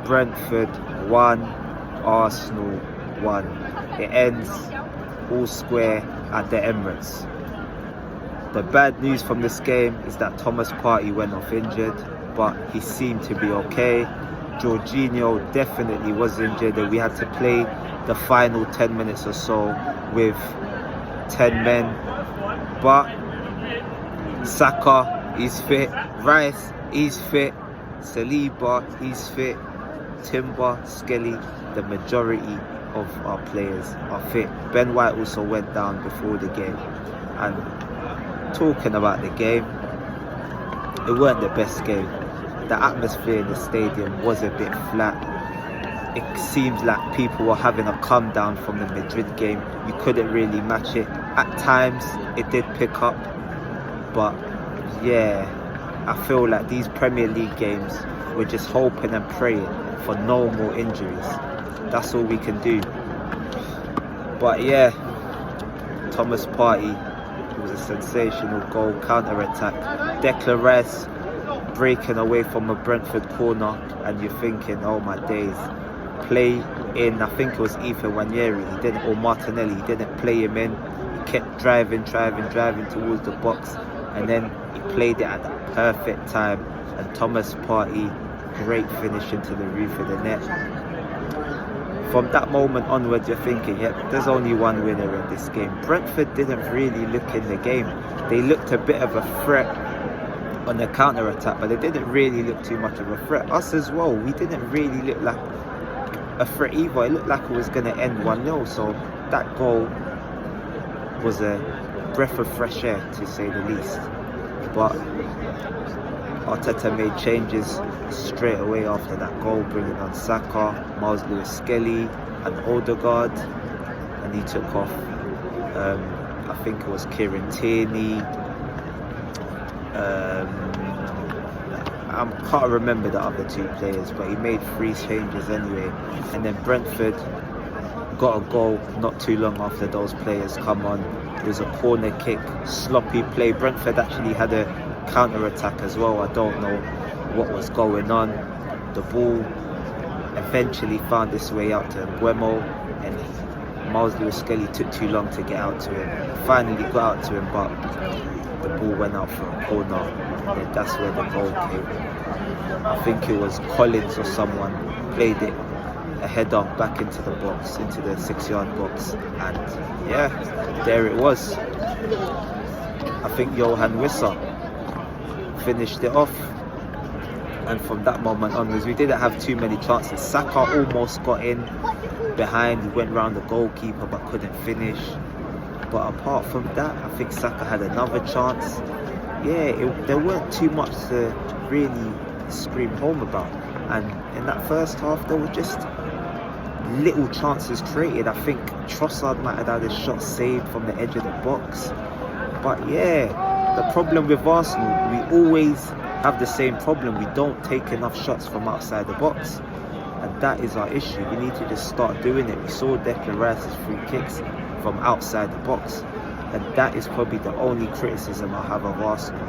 Brentford 1, Arsenal 1. It ends all square at the Emirates. The bad news from this game is that Thomas Partey went off injured, but he seemed to be okay. Jorginho definitely was injured, and we had to play the final 10 minutes or so with 10 men. But Saka, he's fit. Rice, he's fit. Saliba, he's fit. Timber, Skelly, the majority of our players are fit. Ben White also went down before the game. And talking about the game, it weren't the best game. The atmosphere in the stadium was a bit flat. It seemed like people were having a come down from the Madrid game. You couldn't really match it. At times it did pick up, but yeah, I feel like these Premier League games, we're just hoping and praying for no more injuries. That's all we can do. But yeah, Thomas Partey, it was a sensational goal, counter-attack. Declan Rice breaking away from a Brentford corner, and you're thinking, oh my days, play in, I think it was Ethan Nwaneri, or Martinelli, he didn't play him in. He kept driving towards the box, and then he played it at the perfect time, and Thomas Partey, great finish into the roof of the net. From that moment onwards, you're thinking, yep, there's only one winner in this game. Brentford didn't really look in the game. They looked a bit of a threat on the counter-attack, but they didn't really look too much of a threat. Us as well, we didn't really look like a threat either. It looked like it was going to end 1-0, so that goal was a breath of fresh air, to say the least. But Arteta made changes straight away after that goal, bringing on Saka, Miles Lewis-Skelly and Odegaard, and he took off, I think it was Kieran Tierney, I can't remember the other two players, but he made 3 changes anyway. And then Brentford got a goal not too long after those players come on. It was a corner kick, sloppy play. Brentford actually had a counter-attack as well. I don't know what was going on. The ball eventually found its way out to Nguemo, and Miles Lewis-Skelly took too long to get out to him. Finally got out to him, but the ball went out for a corner, and that's where the goal came. I think it was Collins or someone played it a header back into the box, into the 6-yard box, and yeah, there it was. I think Johan Wissa finished it off, and from that moment onwards we didn't have too many chances. Saka almost got in behind, he went round the goalkeeper but couldn't finish. But apart from that, I think Saka had another chance. Yeah, there weren't too much to really scream home about, and in that first half there were just little chances created. I think Trossard might have had a shot saved from the edge of the box. But yeah, the problem with Arsenal, we always have the same problem. We don't take enough shots from outside the box, and that is our issue. We need to just start doing it. We saw Declan Rice's free kicks from outside the box, and that is probably the only criticism I have of Arsenal.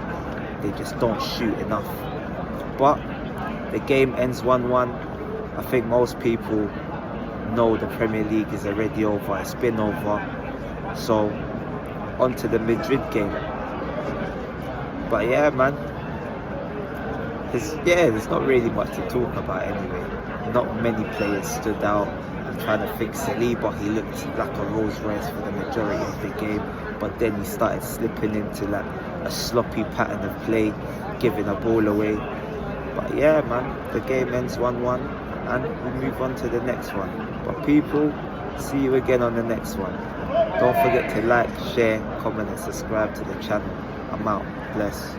They just don't shoot enough. But the game ends 1-1. I think most people know the Premier League is already over. It's been over. So on to the Madrid game. But yeah, man, there's not really much to talk about anyway. Not many players stood out. I'm trying to think. Saliba, he looked like a Rolls Royce for the majority of the game, but then he started slipping into like a sloppy pattern of play, giving a ball away. But yeah, man, the game ends 1-1, and we move on to the next one. But people, see you again on the next one. Don't forget to like, share, comment and subscribe to the channel. I'm out. Bless.